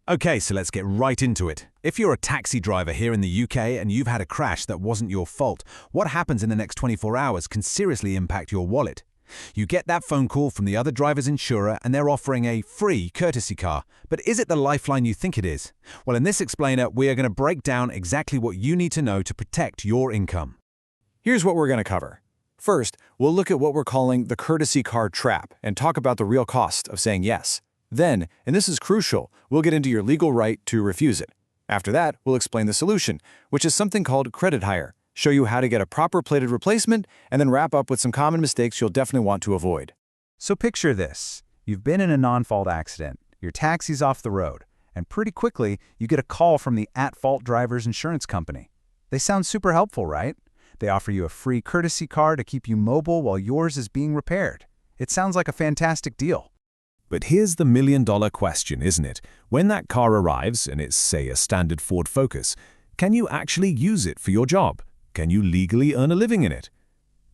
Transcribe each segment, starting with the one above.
Okay, so let's get right into it. If you're a taxi driver here in the UK and you've had a crash that wasn't your fault, what happens in the next 24 hours can seriously impact your wallet. You get that phone call from the other driver's insurer and they're offering a free courtesy car. But is it the lifeline you think it is? Well, in this explainer, we are going to break down exactly what you need to know to protect your income. Here's what we're going to cover. First, we'll look at what we're calling the courtesy car trap and talk about the real cost of saying yes. Then, and this is crucial, we'll get into your legal right to refuse it. After that, we'll explain the solution, which is something called credit hire, show you how to get a proper plated replacement, and then wrap up with some common mistakes you'll definitely want to avoid. So picture this. You've been in a non-fault accident, your taxi's off the road, and pretty quickly you get a call from the at-fault driver's insurance company. They sound super helpful, right? They offer you a free courtesy car to keep you mobile while yours is being repaired. It sounds like a fantastic deal. But here's the million-dollar question, isn't it? When that car arrives, and it's, say, a standard Ford Focus, can you actually use it for your job? Can you legally earn a living in it?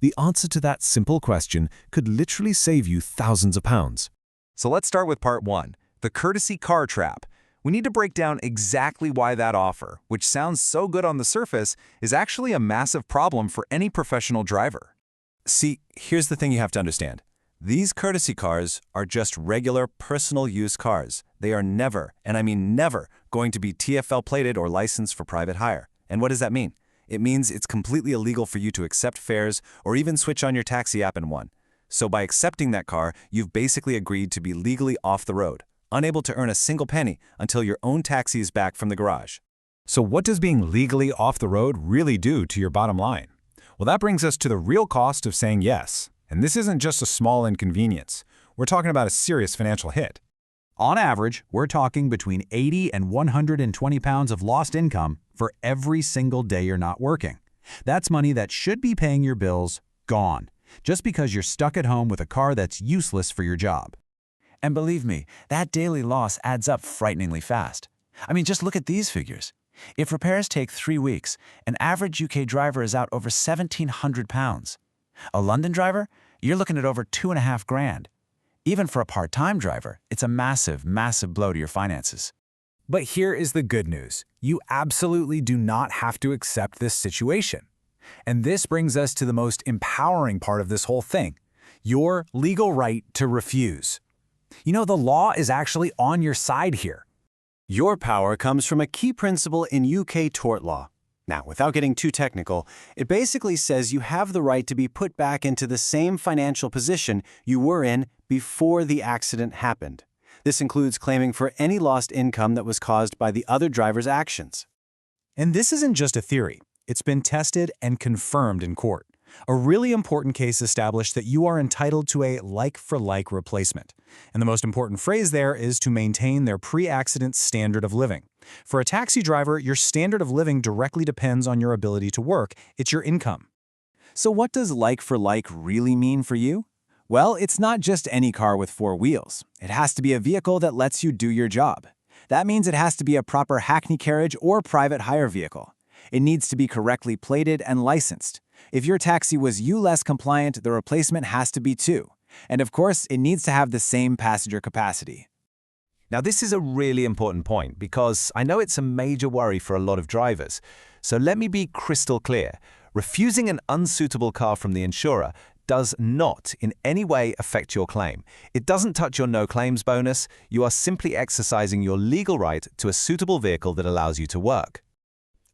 The answer to that simple question could literally save you thousands of pounds. So let's start with part one, the courtesy car trap. We need to break down exactly why that offer, which sounds so good on the surface, is actually a massive problem for any professional driver. See, here's the thing you have to understand. These courtesy cars are just regular personal use cars. They are never, and I mean never, going to be TfL plated or licensed for private hire. And what does that mean? It means it's completely illegal for you to accept fares or even switch on your taxi app in one. So by accepting that car, you've basically agreed to be legally off the road, unable to earn a single penny until your own taxi is back from the garage. So what does being legally off the road really do to your bottom line? Well, that brings us to the real cost of saying yes. And this isn't just a small inconvenience. We're talking about a serious financial hit. On average, we're talking between 80 and 120 pounds of lost income for every single day you're not working. That's money that should be paying your bills gone, just because you're stuck at home with a car that's useless for your job. And believe me, that daily loss adds up frighteningly fast. I mean, just look at these figures. If repairs take 3 weeks, an average UK driver is out over 1,700 pounds. A London driver, you're looking at over 2.5 grand. Even for a part-time driver, it's a massive, massive blow to your finances. But here is the good news. You absolutely do not have to accept this situation. And this brings us to the most empowering part of this whole thing, your legal right to refuse. You know, the law is actually on your side here. Your power comes from a key principle in UK tort law. Now, without getting too technical, it basically says you have the right to be put back into the same financial position you were in before the accident happened. This includes claiming for any lost income that was caused by the other driver's actions. And this isn't just a theory. It's been tested and confirmed in court. A really important case established that you are entitled to a like-for-like replacement. And the most important phrase there is to maintain their pre-accident standard of living. For a taxi driver, your standard of living directly depends on your ability to work. It's your income. So what does like-for-like really mean for you? Well, it's not just any car with 4 wheels. It has to be a vehicle that lets you do your job. That means it has to be a proper hackney carriage or private hire vehicle. It needs to be correctly plated and licensed. If your taxi was ULEZ compliant, the replacement has to be too. And of course, it needs to have the same passenger capacity. Now, this is a really important point because I know it's a major worry for a lot of drivers. So let me be crystal clear. Refusing an unsuitable car from the insurer does not in any way affect your claim. It doesn't touch your no claims bonus. You are simply exercising your legal right to a suitable vehicle that allows you to work.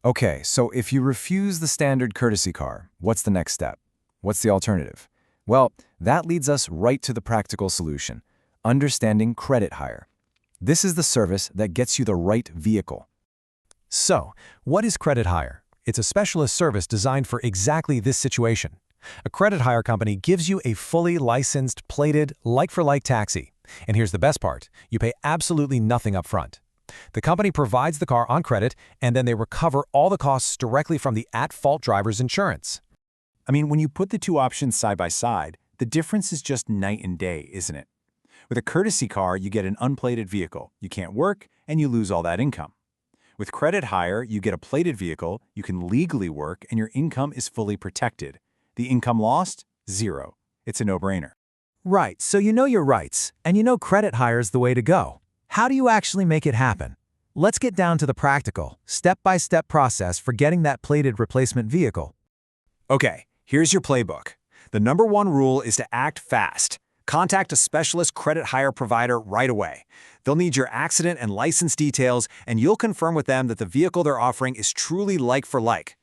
Okay, so if you refuse the standard courtesy car, what's the next step? What's the alternative? Well, that leads us right to the practical solution, understanding credit hire. This is the service that gets you the right vehicle. So, what is credit hire? It's a specialist service designed for exactly this situation. A credit hire company gives you a fully licensed, plated, like-for-like taxi. And here's the best part. You pay absolutely nothing up front. The company provides the car on credit, and then they recover all the costs directly from the at-fault driver's insurance. I mean, when you put the two options side by side, the difference is just night and day, isn't it? With a courtesy car, you get an unplated vehicle. You can't work, and you lose all that income. With credit hire, you get a plated vehicle, you can legally work, and your income is fully protected. The income lost? Zero. It's a no-brainer. Right, so you know your rights, and you know credit hire is the way to go. How do you actually make it happen? Let's get down to the practical, step-by-step process for getting that plated replacement vehicle. Okay, here's your playbook. The number one rule is to act fast. Contact a specialist credit hire provider right away. They'll need your accident and license details, and you'll confirm with them that the vehicle they're offering is truly like for like.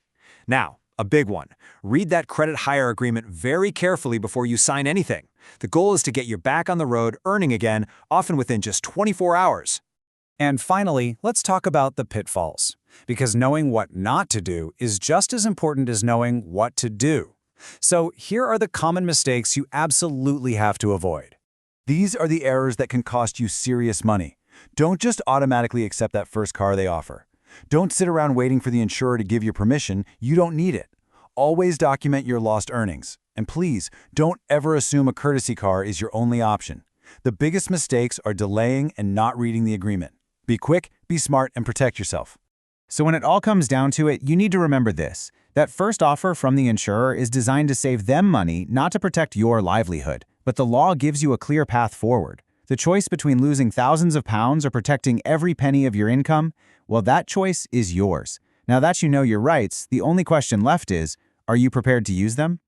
Now, a big one. Read that credit hire agreement very carefully before you sign anything. The goal is to get you back on the road earning again, often within just 24 hours. And finally, let's talk about the pitfalls. Because knowing what not to do is just as important as knowing what to do. So here are the common mistakes you absolutely have to avoid. These are the errors that can cost you serious money. Don't just automatically accept that first car they offer. Don't sit around waiting for the insurer to give you permission. You don't need it. Always document your lost earnings. And please, don't ever assume a courtesy car is your only option. The biggest mistakes are delaying and not reading the agreement. Be quick, be smart, and protect yourself. So when it all comes down to it, you need to remember this. That first offer from the insurer is designed to save them money, not to protect your livelihood. But the law gives you a clear path forward. The choice between losing thousands of pounds or protecting every penny of your income, well, that choice is yours. Now that you know your rights, the only question left is, are you prepared to use them?